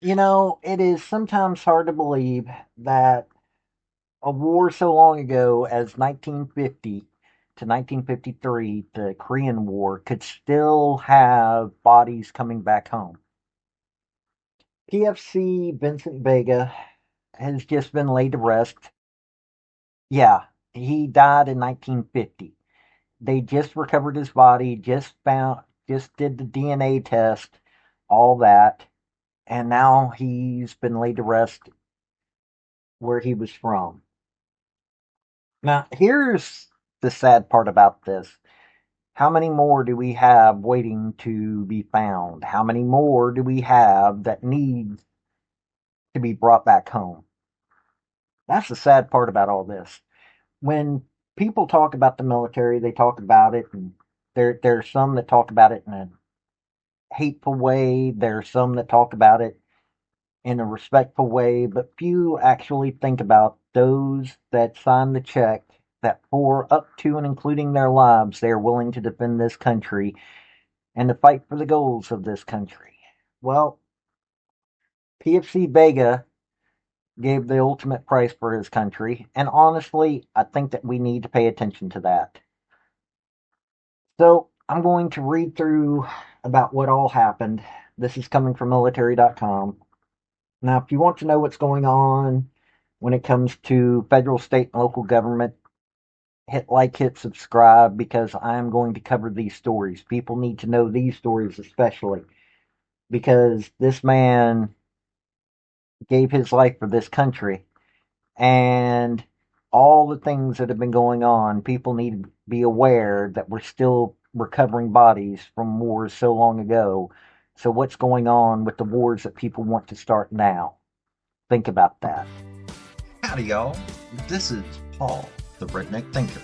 It is sometimes hard to believe that a war so long ago as 1950 to 1953, the Korean War, could still have bodies coming back home. PFC Vincent Vega has just been laid to rest. Yeah, he died in 1950. They just recovered his body, just did the DNA test, all that, and now he's been laid to rest where he was from. Now, here's the sad part about this. How many more do we have waiting to be found? How many more do we have that need to be brought back home? That's the sad part about all this. When people talk about the military, they talk about it, and there's some that talk about it in a hateful way. There's some that talk about it in a respectful way, but few actually think about those that sign the check that for up to and including their lives, they are willing to defend this country and to fight for the goals of this country. Well, PFC Vega gave the ultimate price for his country, and honestly, I think that we need to pay attention to that. So, I'm going to read through about what all happened. This is coming from military.com. Now, if you want to know what's going on when it comes to federal, state, and local government, hit like, hit subscribe, because I am going to cover these stories. People need to know these stories, especially because this man gave his life for this country, and all the things that have been going on, people need to be aware that we're still recovering bodies from wars so long ago. So, what's going on with the wars that people want to start now? Think about that. Howdy, y'all. This is Paul, the Redneck Thinker.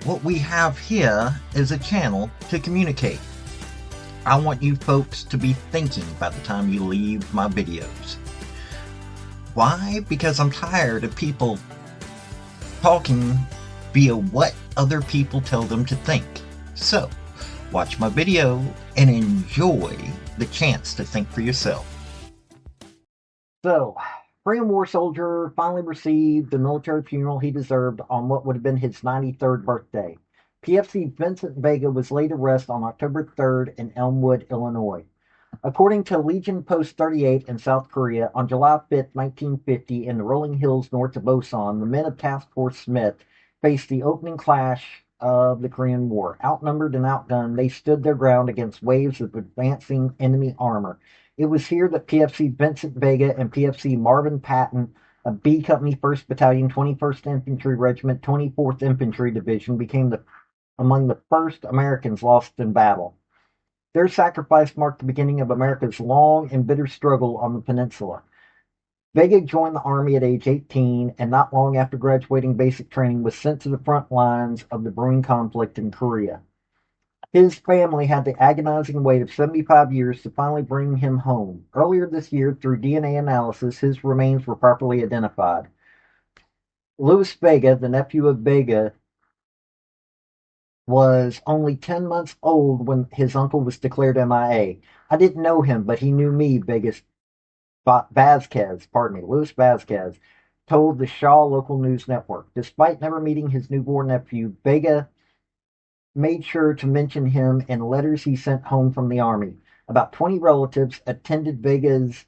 What we have here is a channel to communicate. I want you folks to be thinking by the time you leave my videos. Why? Because I'm tired of people talking via what other people tell them to think. So, watch my video and enjoy the chance to think for yourself. So, Korean War soldier finally received the military funeral he deserved on what would have been his 93rd birthday. PFC Vincent Vega was laid to rest on October 3rd in Elmwood, Illinois. According to Legion Post 38 in South Korea, on July 5, 1950, in the rolling hills north of Osan, the men of Task Force Smith faced the opening clash of the Korean War. Outnumbered and outgunned, they stood their ground against waves of advancing enemy armor. It was here that PFC Vincent Vega and PFC Marvin Patton of B Company 1st Battalion, 21st Infantry Regiment, 24th Infantry Division became among the first Americans lost in battle. Their sacrifice marked the beginning of America's long and bitter struggle on the peninsula. Vega joined the Army at age 18, and not long after graduating basic training was sent to the front lines of the brewing conflict in Korea. His family had the agonizing wait of 75 years to finally bring him home. Earlier this year, through DNA analysis, his remains were properly identified. Louis Vega, the nephew of Vega, was only 10 months old when his uncle was declared MIA. I didn't know him, but he knew me, Louis Vasquez, told the Shaw local news network. Despite never meeting his newborn nephew, Vega made sure to mention him in letters he sent home from the Army. About 20 relatives attended Vega's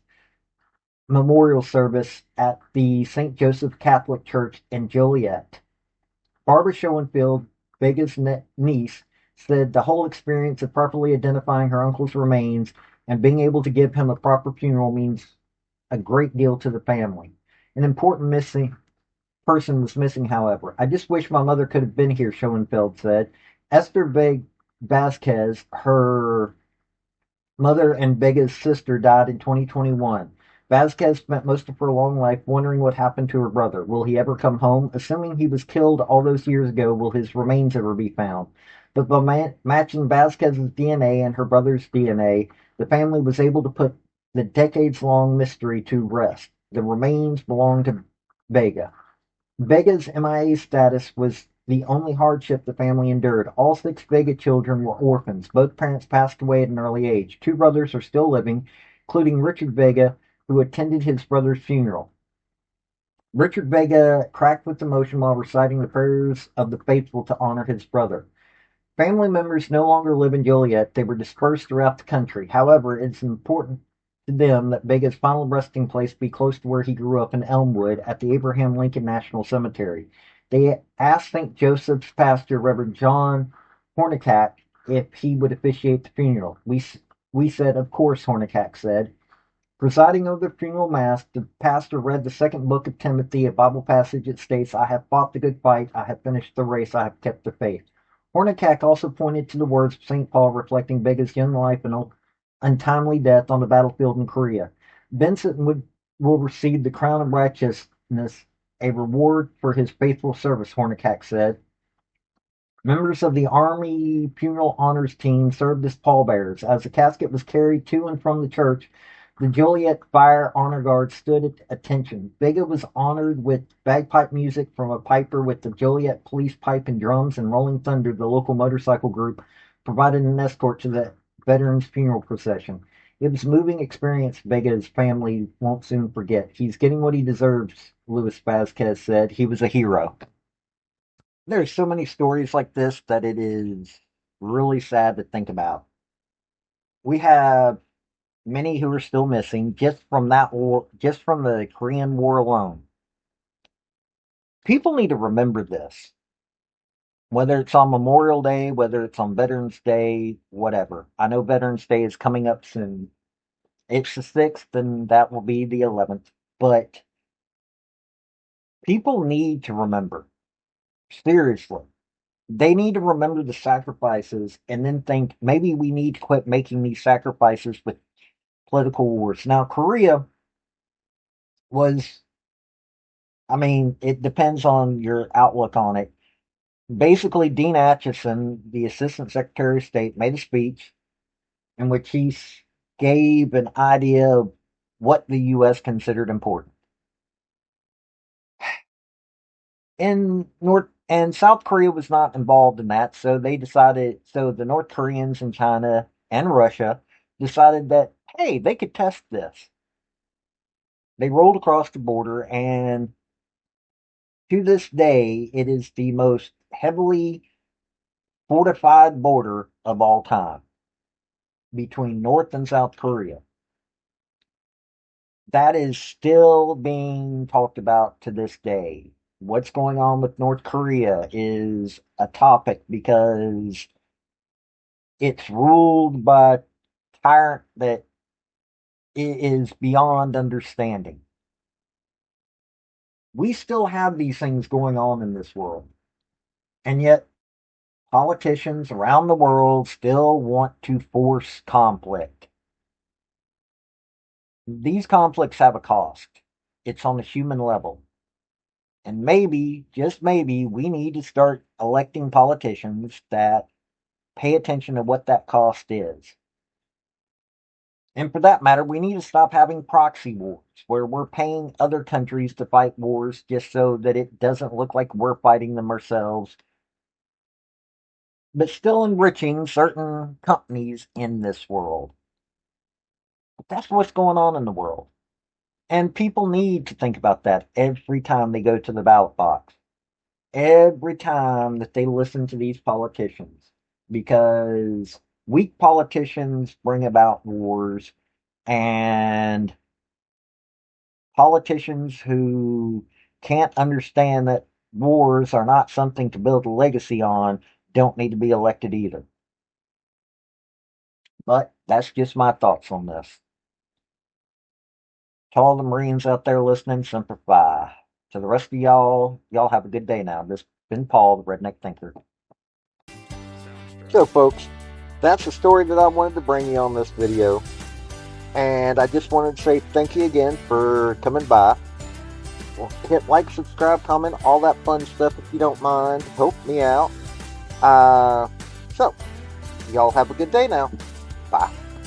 memorial service at the St. Joseph Catholic Church in Joliet. Barbara Schoenfield, Vega's niece, said the whole experience of properly identifying her uncle's remains and being able to give him a proper funeral means a great deal to the family. An important missing person was missing, however. I just wish my mother could have been here, Schoenfeld said. Esther Vasquez, her mother and Vega's sister, died in 2021. Vasquez spent most of her long life wondering what happened to her brother. Will he ever come home? Assuming he was killed all those years ago, will his remains ever be found? But by matching Vasquez's DNA and her brother's DNA, the family was able to put the decades-long mystery to rest. The remains belong to Vega. Vega's MIA status was the only hardship the family endured. All six Vega children were orphans. Both parents passed away at an early age. Two brothers are still living. including Richard Vega, who attended his brother's funeral. Richard Vega cracked with emotion while reciting the prayers of the faithful to honor his brother. Family members no longer live in Joliet. They were dispersed throughout the country. However, it's important to them that Vega's final resting place be close to where he grew up in Elmwood at the Abraham Lincoln National Cemetery. They asked St. Joseph's pastor, Reverend John Hornicack, if he would officiate the funeral. We said, of course, Hornicack said. Presiding over the funeral mass, the pastor read the second book of Timothy, a Bible passage that states, I have fought the good fight, I have finished the race, I have kept the faith. Hornicack also pointed to the words of St. Paul reflecting Vega's young life and untimely death on the battlefield in Korea. Vincent will receive the crown of righteousness, a reward for his faithful service, Hornicack said. Members of the Army Funeral Honors Team served as pallbearers. As the casket was carried to and from the church, the Joliet Fire Honor Guard stood at attention. Vega was honored with bagpipe music from a piper with the Joliet Police Pipe and Drums, and Rolling Thunder, the local motorcycle group, provided an escort to the veterans' funeral procession. It was a moving experience Vega's family won't soon forget. He's getting what he deserves, Luis Vazquez said. He was a hero. There's so many stories like this that it is really sad to think about. We have many who are still missing just from that war, just from the Korean War alone. People need to remember this. Whether it's on Memorial Day, whether it's on Veterans Day, whatever. I know Veterans Day is coming up soon. It's the 6th, and that will be the 11th. But people need to remember. Seriously. They need to remember the sacrifices and then think maybe we need to quit making these sacrifices with political wars. Now, Korea was, it depends on your outlook on it. Basically, Dean Acheson, the Assistant Secretary of State, made a speech in which he gave an idea of what the U.S. considered important. And South Korea was not involved in that, so the North Koreans and China and Russia decided that, hey, they could test this. They rolled across the border, and to this day, it is the most heavily fortified border of all time between North and South Korea. That is still being talked about to this day. What's going on with North Korea is a topic because it's ruled by a tyrant that is beyond understanding. We still have these things going on in this world. And yet, politicians around the world still want to force conflict. These conflicts have a cost. It's on a human level. And maybe, just maybe, we need to start electing politicians that pay attention to what that cost is. And for that matter, we need to stop having proxy wars, where we're paying other countries to fight wars just so that it doesn't look like we're fighting them ourselves, but still enriching certain companies in this world. But that's what's going on in the world. And people need to think about that every time they go to the ballot box. Every time that they listen to these politicians. Because weak politicians bring about wars. And politicians who can't understand that wars are not something to build a legacy on don't need to be elected either. But that's just my thoughts on this. To all the Marines out there listening, Semper Fi. To the rest of y'all have a good day now. This has been Paul, the Redneck Thinker. So, folks, that's the story that I wanted to bring you on this video. And I just wanted to say thank you again for coming by. Well, hit like, subscribe, comment, all that fun stuff if you don't mind. Help me out. So, y'all have a good day now.